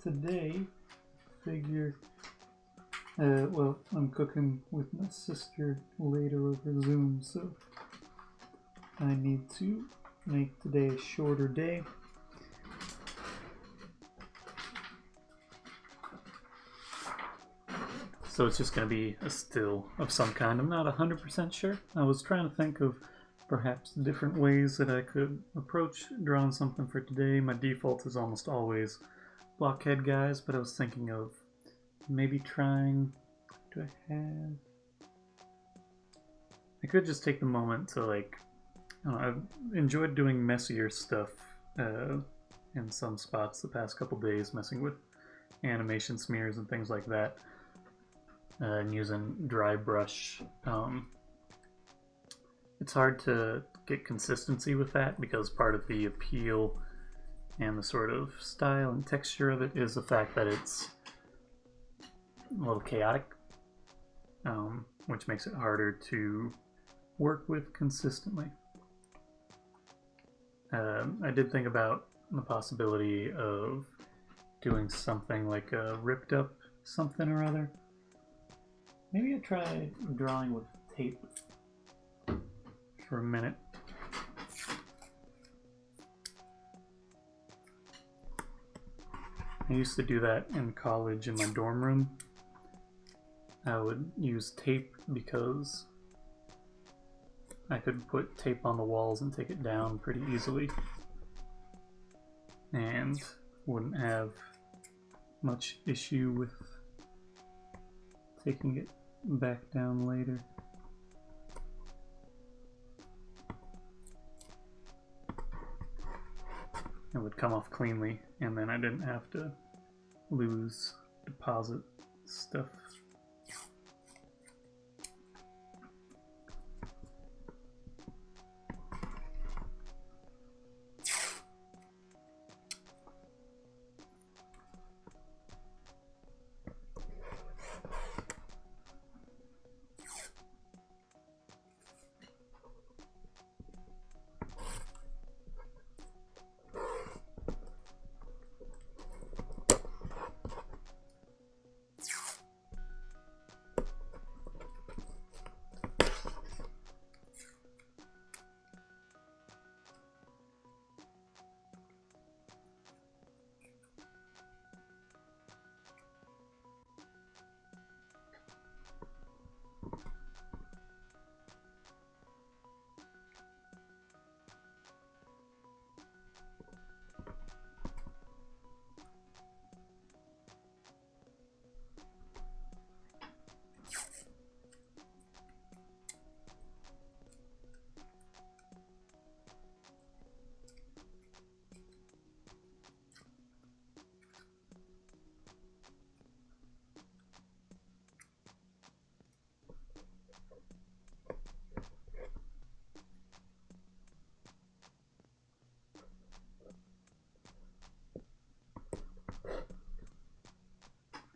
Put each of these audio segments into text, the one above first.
today, figure, well, I'm cooking with my sister later over Zoom, so I need to make today a shorter day. So it's just going to be a still of some kind. I'm not 100% sure. I was trying to think of perhaps different ways that I could approach drawing something for today. My default is almost always Blockhead guys, but I was thinking of maybe trying... I could just take the moment to, like, I don't know, I've enjoyed doing messier stuff in some spots the past couple days, messing with animation smears and things like that, and using dry brush. It's hard to get consistency with that because part of the appeal and the sort of style and texture of it is the fact that it's a little chaotic, which makes it harder to work with consistently. I did think about the possibility of doing something like a ripped up something or other. Maybe I try drawing with tape for a minute. I used to do that in college in my dorm room. I would use tape because I could put tape on the walls and take it down pretty easily and wouldn't have much issue with taking it back down later. It would come off cleanly, and then I didn't have to lose deposit stuff.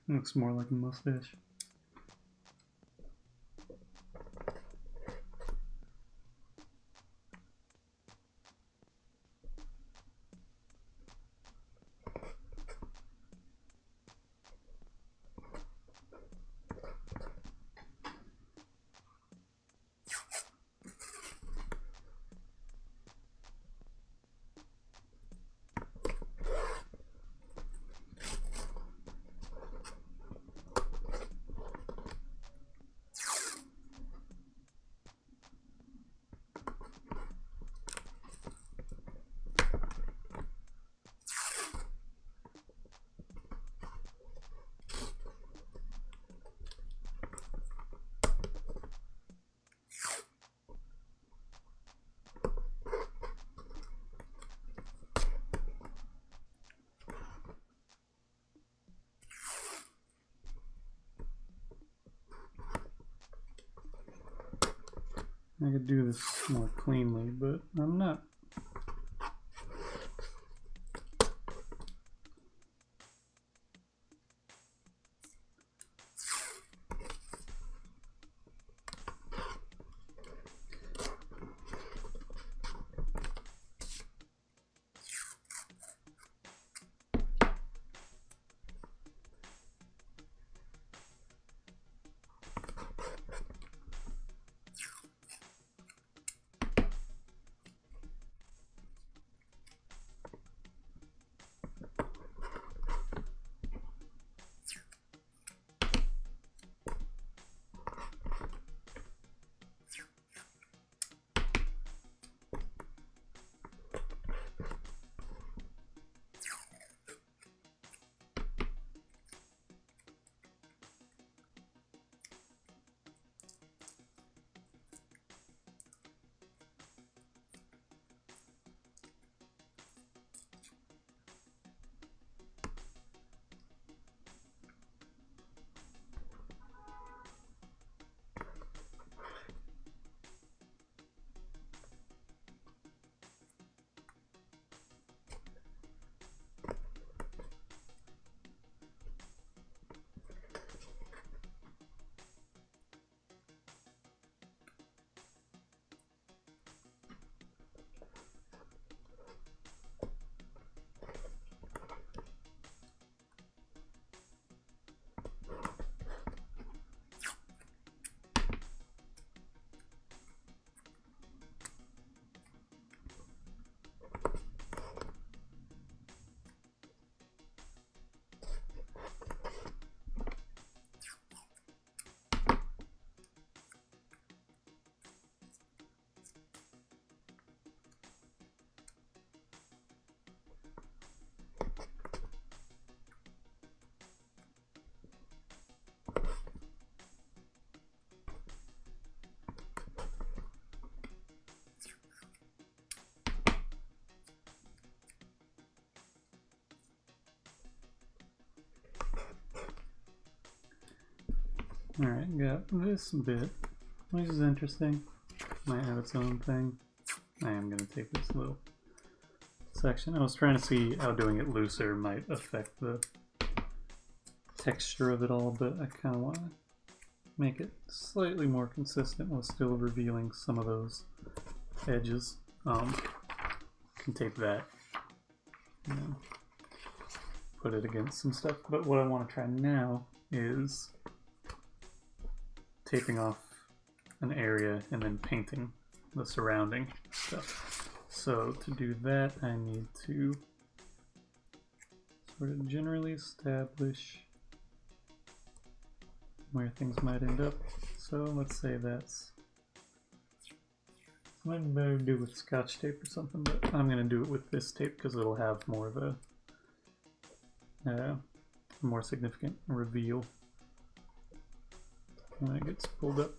Looks more like a mustache. I could do this more cleanly, but I'm not. Alright, got this bit, which is interesting. Might have its own thing. I am going to take this little section. I was trying to see how doing it looser might affect the texture of it all, but I kind of want to make it slightly more consistent while still revealing some of those edges. Can tape that and put it against some stuff. But what I want to try now is taping off an area and then painting the surrounding stuff. So to do that, I need to sort of generally establish where things might end up. So let's say that's something better to do with Scotch tape or something, but I'm going to do it with this tape because it'll have more of a more significant reveal when it gets pulled up.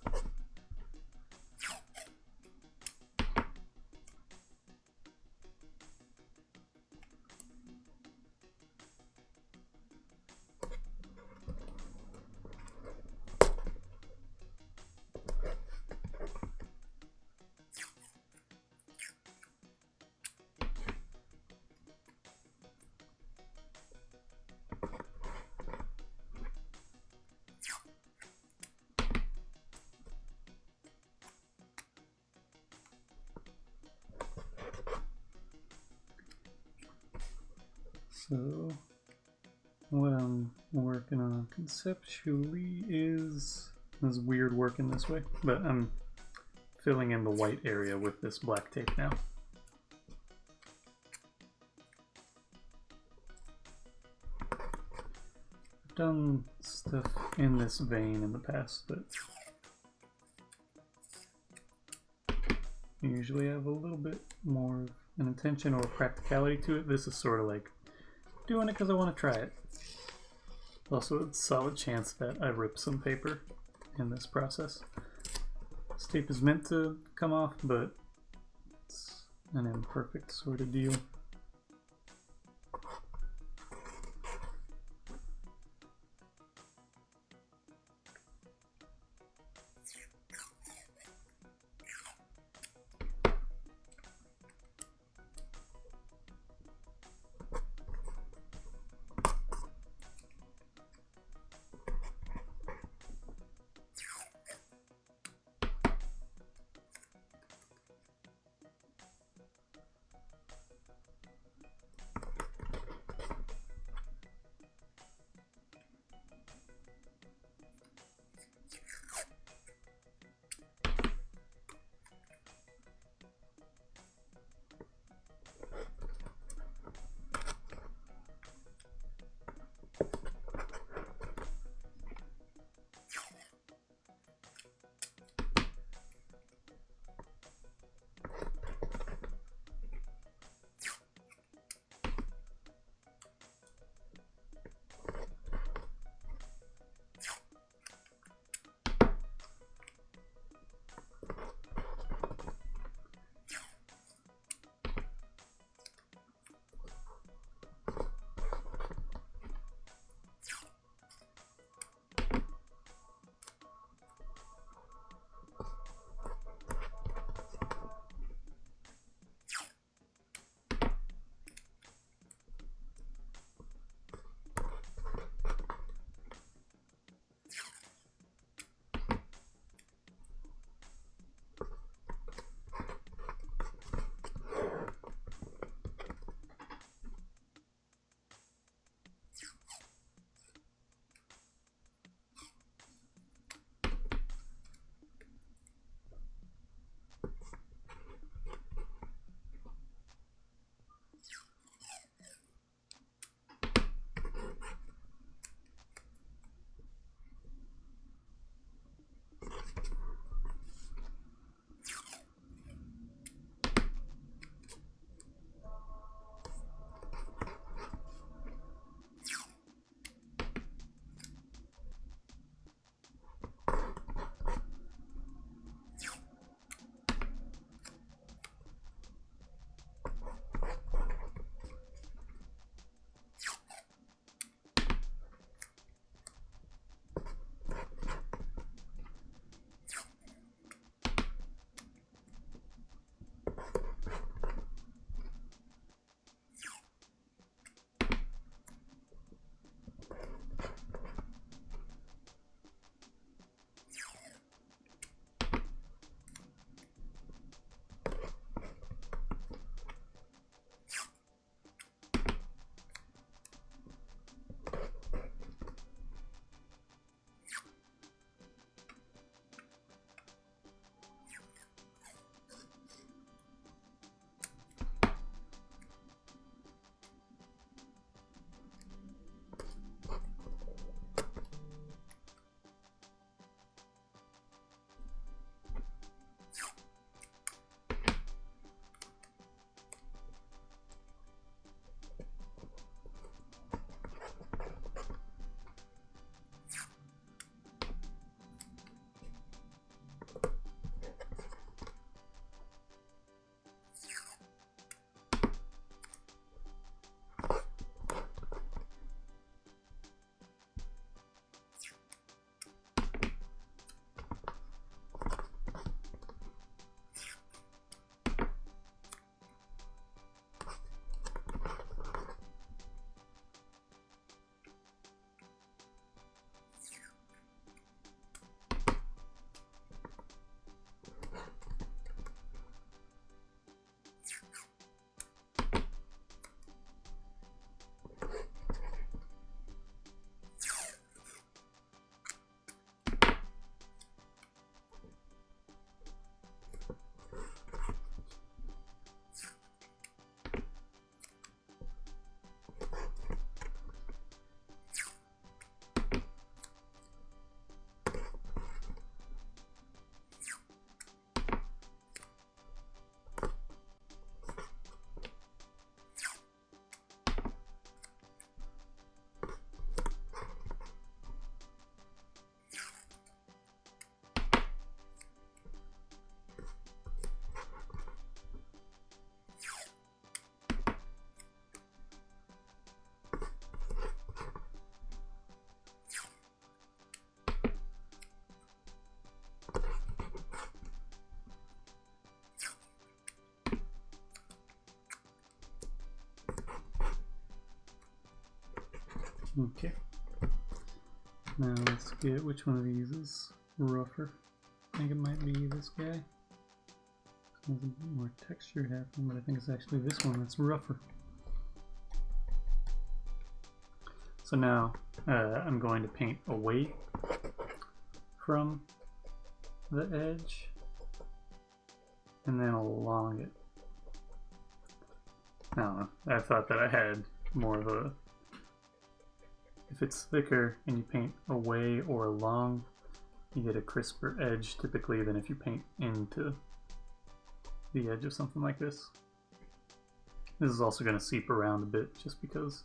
So what I'm working on conceptually is this weird working this way, but I'm filling in the white area with this black tape now. I've done stuff in this vein in the past, but you usually have a little bit more of an intention or practicality to it. This is sort of like doing it because I want to try it. Also, a solid chance that I rip some paper in this process. This tape is meant to come off, but it's an imperfect sort of deal. Okay. Now let's get which one of these is rougher. I think it might be this guy. There's a bit more texture happening, but I think it's actually this one that's rougher. So now I'm going to paint away from the edge and then along it. Now, I thought that I had more of a... If it's thicker and you paint away or along, you get a crisper edge typically than if you paint into the edge of something like this. This is also going to seep around a bit just because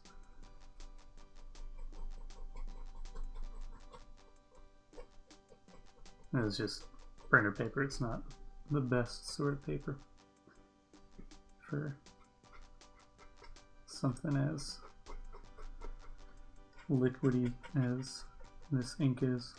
this is just printer paper. It's not the best sort of paper for something as liquidy as this ink is.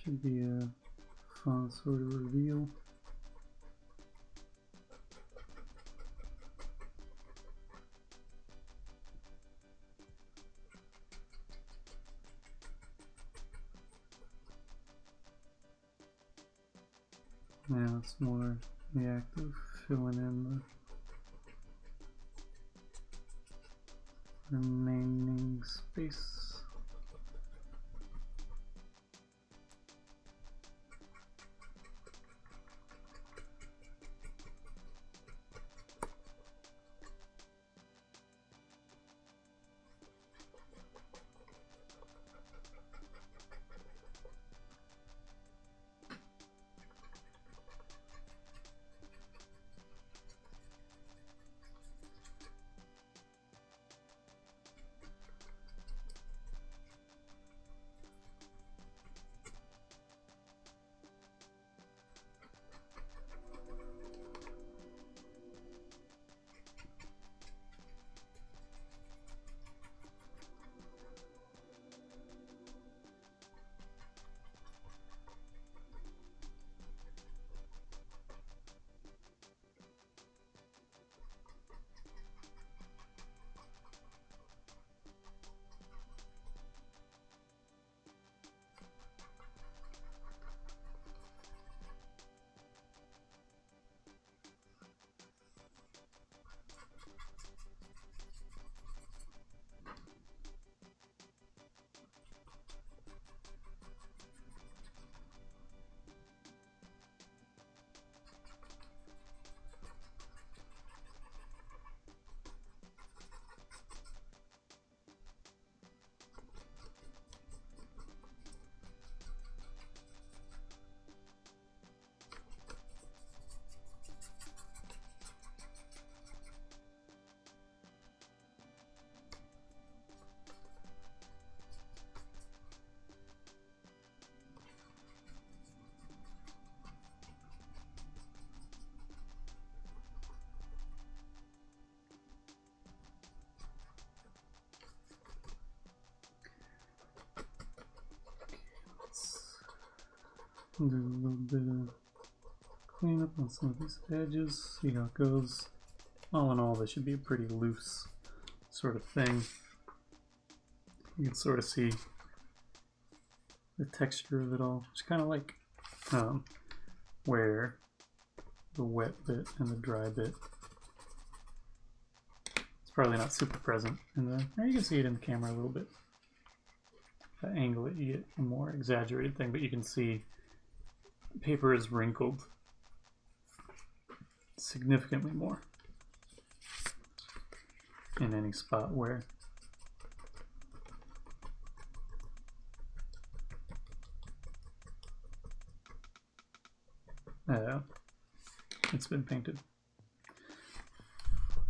Should be a fun sort of reveal. Now it's more the act of filling in the remaining space. Do a little bit of cleanup on some of these edges, see how it goes. All in all, this should be a pretty loose sort of thing. You can sort of see the texture of it all. It's kind of like where the wet bit and the dry bit, it's probably not super present in the, or you can see it in the camera a little bit. If I angle it, you get a more exaggerated thing, but you can see the paper is wrinkled significantly more in any spot where it's been painted.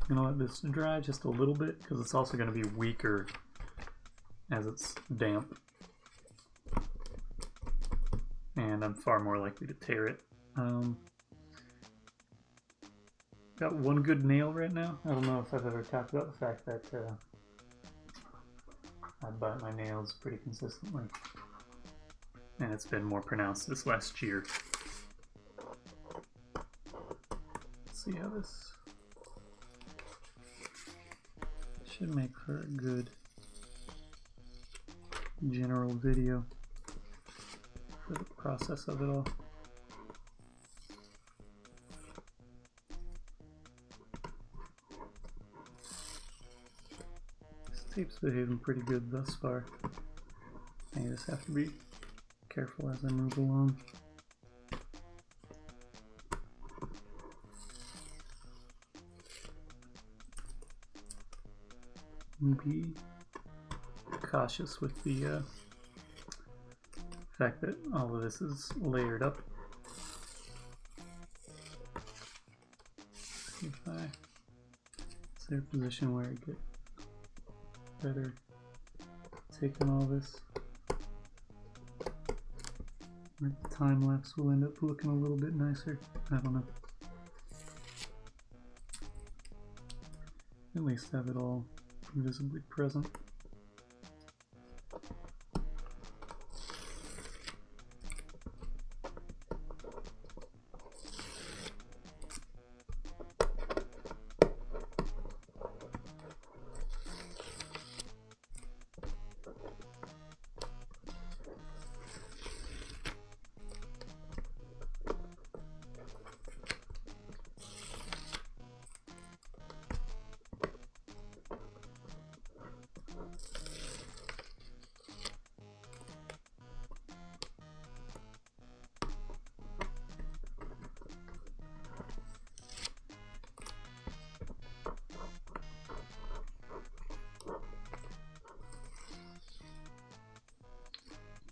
I'm gonna let this dry just a little bit because it's also going to be weaker as it's damp, and I'm far more likely to tear it. got one good nail right now. I don't know if I've ever talked about the fact that I bite my nails pretty consistently, and it's been more pronounced this last year. Let's see how this should make for a good general video for the process of it all. This tape's behaving pretty good thus far. I just have to be careful as I move along. Be cautious with the fact that all of this is layered up. See if is there a position where I get better taking all this. The time lapse will end up looking a little bit nicer. I don't know. At least have it all visibly present.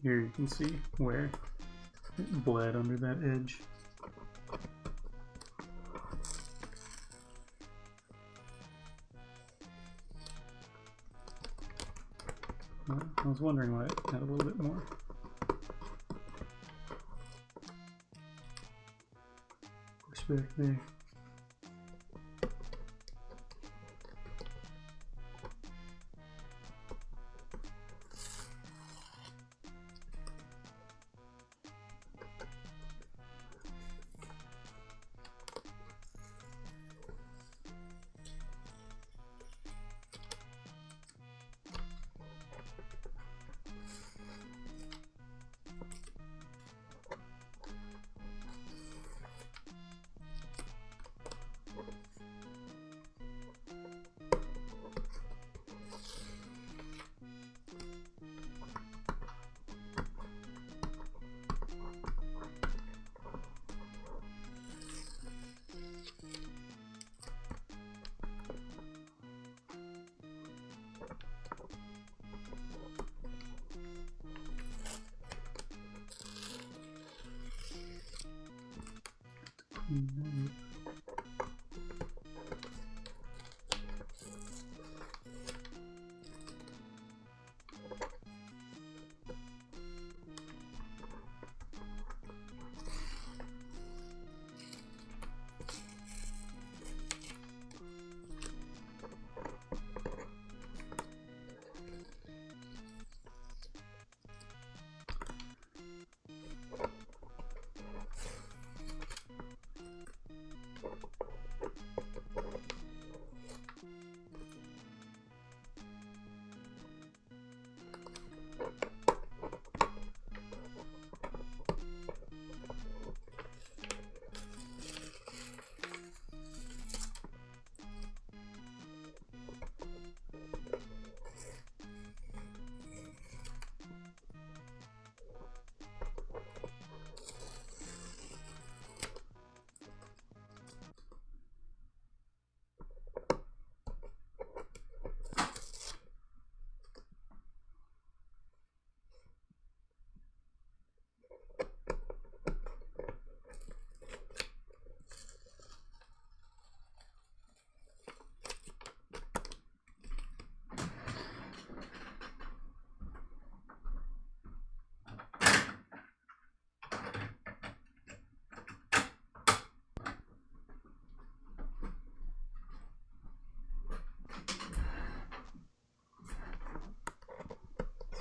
Here you can see where it bled under that edge. I was wondering why it had a little bit more. Push back there.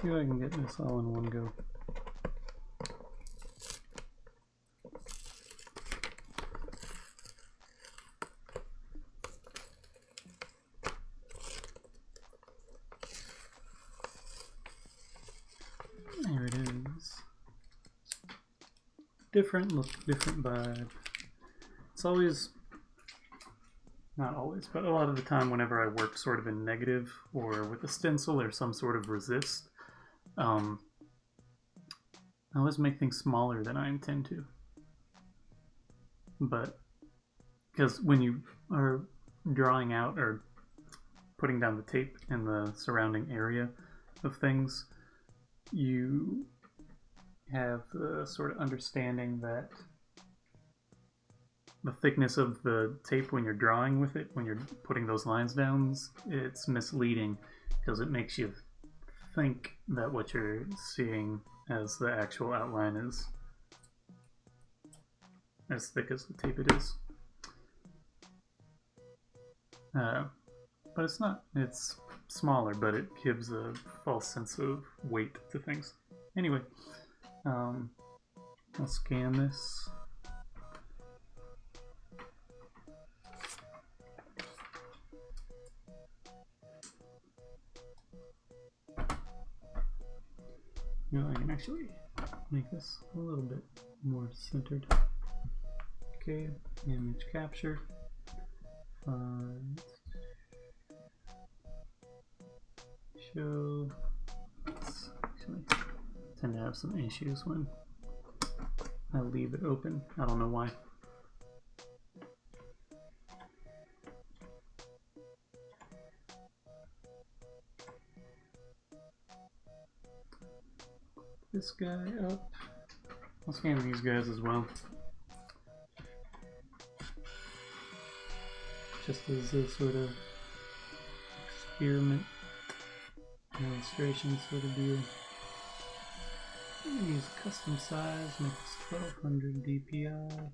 See if I can get this all in one go. There it is. Different look, different vibe. It's always, not always, but a lot of the time whenever I work sort of in negative or with a stencil or some sort of resist, I always make things smaller than I intend to. But because when you are drawing out or putting down the tape in the surrounding area of things, you have the sort of understanding that the thickness of the tape when you're drawing with it, when you're putting those lines down, it's misleading because it makes you think that what you're seeing as the actual outline is as thick as the tape it is. But it's not. It's smaller, but it gives a false sense of weight to things. Anyway, I'll scan this. You know, I can actually make this a little bit more centered. Okay, image capture. Show. Actually, I tend to have some issues when I leave it open. I don't know why. This guy up. I'll scan these guys as well. Just as a sort of experiment, illustration sort of deal. I'm going to use custom size, make this 1200 DPI.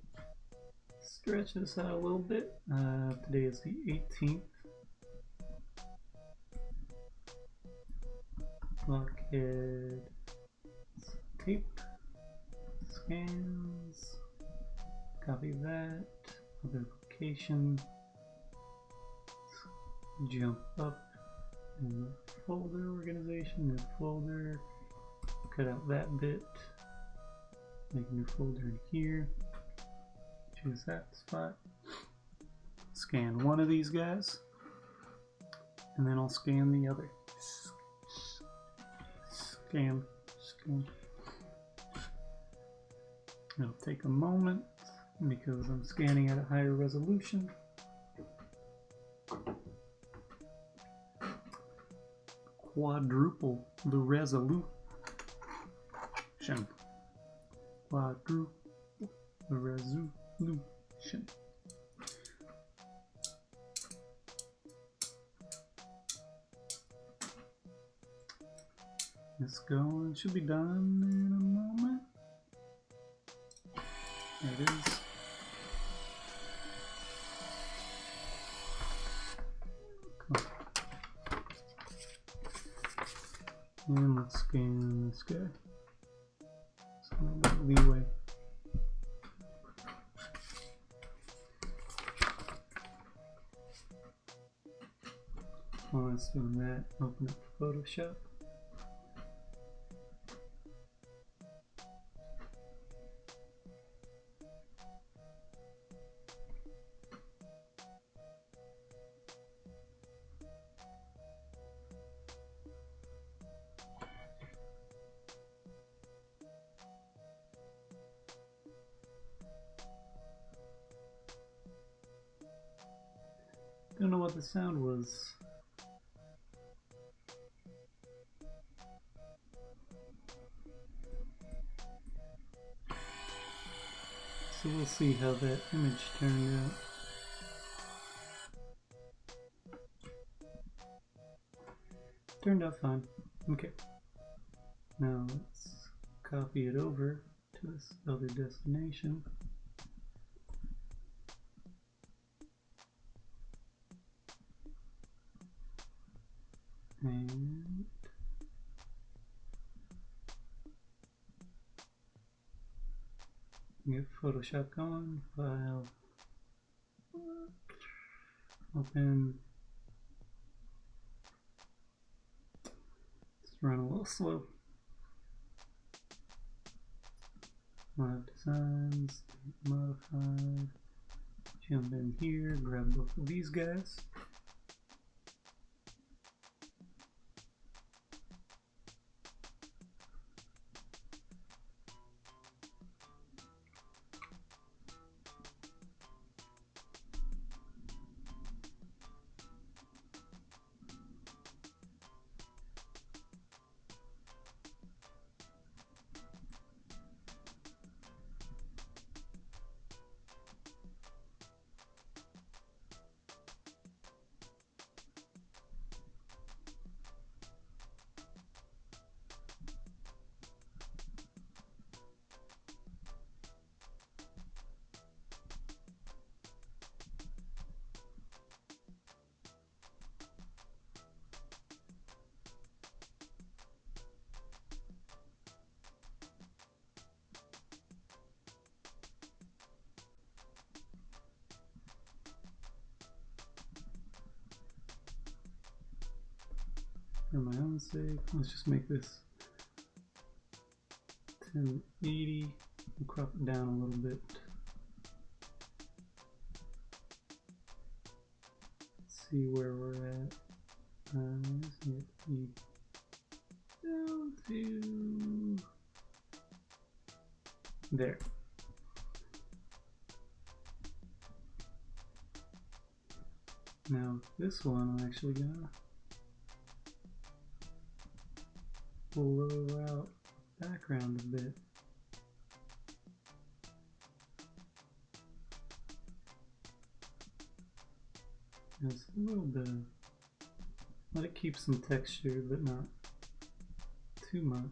Stretch this out a little bit. Today is the 18th. Blockhead tape, scans, copy that, other location, jump up in the folder organization, new folder, cut out that bit, make a new folder in here, choose that spot, scan one of these guys, and then I'll scan the other. Scan. It'll take a moment because I'm scanning at a higher resolution. Quadruple the resolution. Quadruple the resolution. It's going, should be done in a moment. There it is. Cool. And let's scan this guy. So a little bit leeway. While it's doing that, open up Photoshop. Don't know what the sound was. So we'll see how that image turned out. Turned out fine. Okay. Now let's copy it over to this other destination. And Get Photoshop going. File. Open. It's run a little slow. Mod designs, modified. Jump in here, grab both of these guys. For my own sake, let's just make this 1080 and crop it down a little bit. Let's see where we're at. Just get down to there. Now this one I'm actually gonna blow out background a bit. Just a little bit of, let it keep some texture but not too much.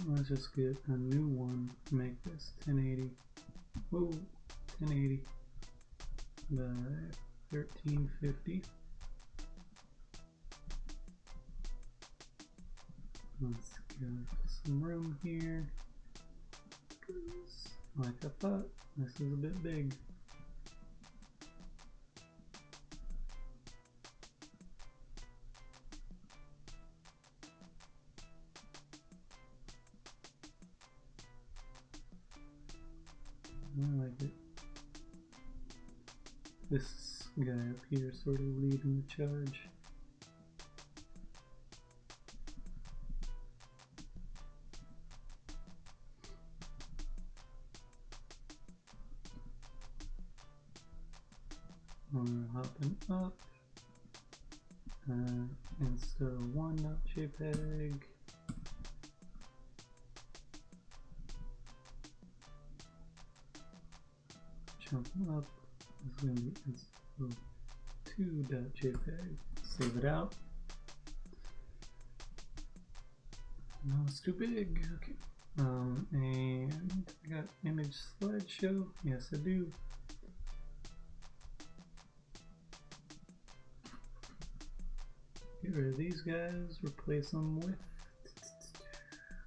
Let's just get a new one, make this 1080, whoa, 1080 by 1350. Let's give some room here, like I thought, this is a bit big. I like it. This guy up here sort of leading the charge. We're hopping up. Instead of one.jpg, jumping up is going to be instead of 2.jpg. Save it out. No, it's too big. Okay. And I got image slideshow. Yes, I do. Get rid of these guys. Replace them with.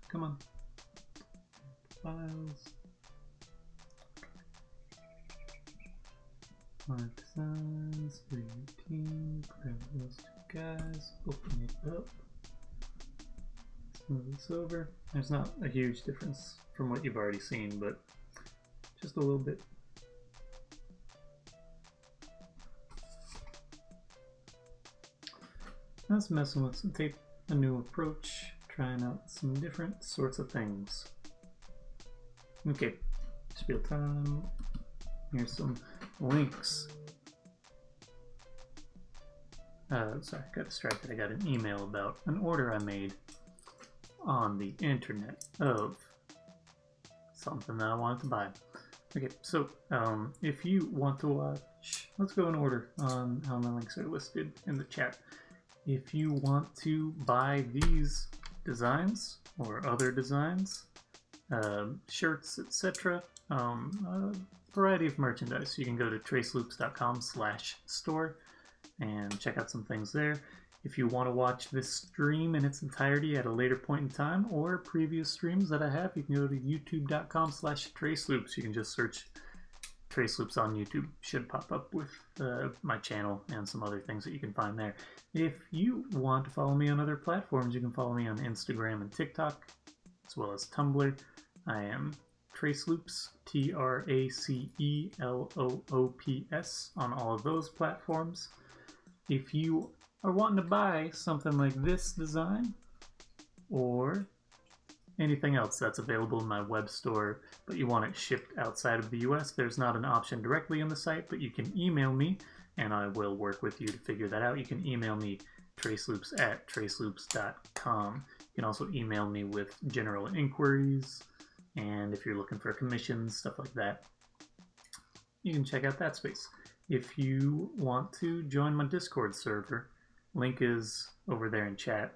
Come on. Files. Five designs. 318. Grab those two guys. Open it up. Move this over. There's not a huge difference from what you've already seen, but just a little bit. That's messing with some tape, a new approach, trying out some different sorts of things. Okay, spiel time. Here's some links. Sorry, I got distracted. I got an email about an order I made on the internet of something that I wanted to buy. Okay, so if you want to watch, let's go in order on how my links are listed in the chat. If you want to buy these designs or other designs, shirts, etc., a variety of merchandise, you can go to traceloops.com/store and check out some things there. If you want to watch this stream in its entirety at a later point in time, or previous streams that I have, you can go to youtube.com/traceloops. You can just search Traceloops on YouTube. Should pop up with my channel and some other things that you can find there. If you want to follow me on other platforms, you can follow me on Instagram and TikTok, as well as Tumblr. I am Traceloops, TRACELOOPS, on all of those platforms. If you are wanting to buy something like this design or anything else that's available in my web store, but you want it shipped outside of the US, there's not an option directly in the site, but you can email me and I will work with you to figure that out. You can email me traceloops@traceloops.com. You can also email me with general inquiries, and if you're looking for commissions, stuff like that, you can check out that space. If you want to join my Discord server, link is over there in chat.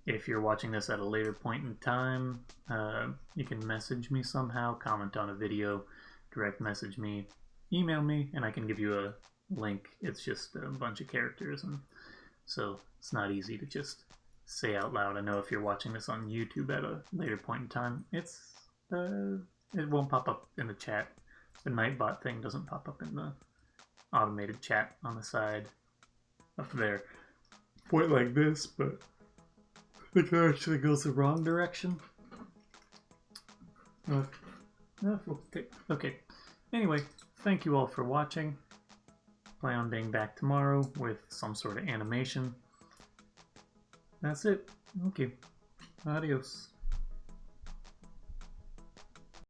If you're watching this at a later point in time, you can message me somehow, comment on a video, direct message me, email me, and I can give you a link. It's just a bunch of characters, and so it's not easy to just say out loud. I know if you're watching this on YouTube at a later point in time, it won't pop up in the chat. The Nightbot thing doesn't pop up in the automated chat on the side up there. Point like this, but it actually goes the wrong direction. Okay. Anyway, thank you all for watching. Plan on being back tomorrow with some sort of animation. That's it. Okay. Adios.